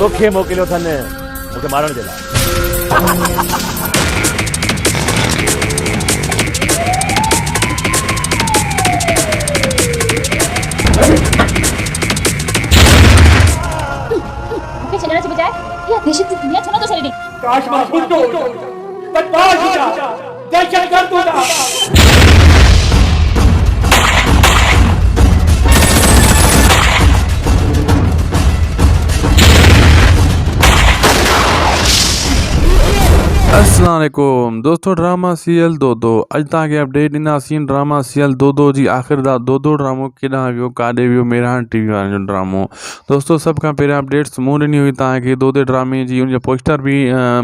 तोखे मोकिलियो अथनि मूंखे मारण जे लाइ। मूंखे छॾण जे बजाय इहा दहशत जी दुनिया छो नथो छॾे ॾे? काश मां बुड्ढो बदमाश हुजां, दहशतगर्द हुजां। अस्सलाम वालेकुम दोस्तों, ड्रामा सीरियल दो दो अज तक अपडेट ॾींदासीं। ड्रामा सीरियल दो दो जी आख़िर दो दो ड्रामो केॾांहुं वियो, काॾे वियो, मेरहान टीवी वारनि जो ड्रामो। दोस्तों सभ खां पहिरियां अपडेट्स मूं ॾिनी हुई तव्हांखे दो दो ड्रामे जी। उनजा पोस्टर बि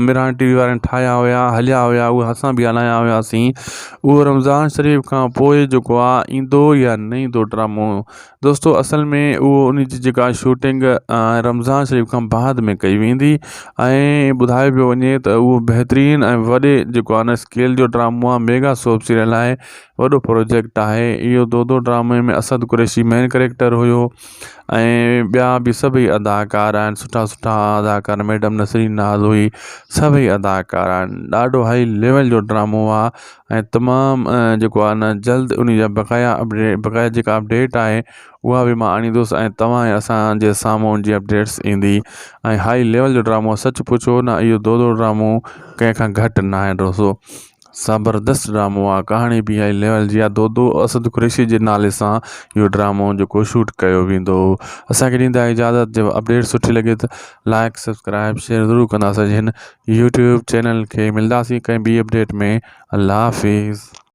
मेरहान टीवी वारनि ठाहिया हुया, हलिया हुया, उहे असां बि हलाया हुयासीं। उहो रमज़ान शरीफ़ खां पोइ जेको आहे ईंदो या न ईंदो ड्रामो। दोस्तों असल में उहो उन जी जेका शूटिंग रमज़ान शरीफ़ खां बाद में कई वेंदी ऐं ॿुधायो पियो वञे त उहो बहितरीन ऐं वॾे जेको आहे न स्केल जो ड्रामो आहे। मेगा सोप सीरियल आहे, वॾो प्रोजेक्ट आहे इहो। दो दो ड्रामे में असद कुरैशी मेन कैरेक्टर हुयो ऐं ॿिया बि सभई अदाकार आहिनि, सुठा सुठा अदाकार। मैडम नसरीन नाज़ हुई, सभई अदाकार आहिनि। ॾाढो हाई लेवल जो ड्रामो आहे ऐं तमामु जेको आहे न जल्द उन जा बक़ाया जेका अपडेट आहे उहा बि मां आणींदुसि ऐं तव्हां ऐं असांजे साम्हूं उनजी अपडेट्स ईंदी। ऐं हाई लेवल जो ड्रामो, सच पुछो न इहो दो दो ड्रामो कंहिंखां घटि न आहे। दोस्तों ज़बरदस्त ड्रामो आहे, कहाणी बि हाई लेवल जी आहे। दो दो असद कुरैशी जे नाले सां इहो ड्रामो जेको शूट कयो वेंदो। असांखे ॾींदा इजाज़त। जब अपडेट सुठी लॻे त लाइक सब्सक्राइब शेयर ज़रूरु कंदासीं हिन यूट्यूब चैनल खे। मिलंदासीं कंहिं ॿी अपडेट में। अल्लाह हाफ़िज़।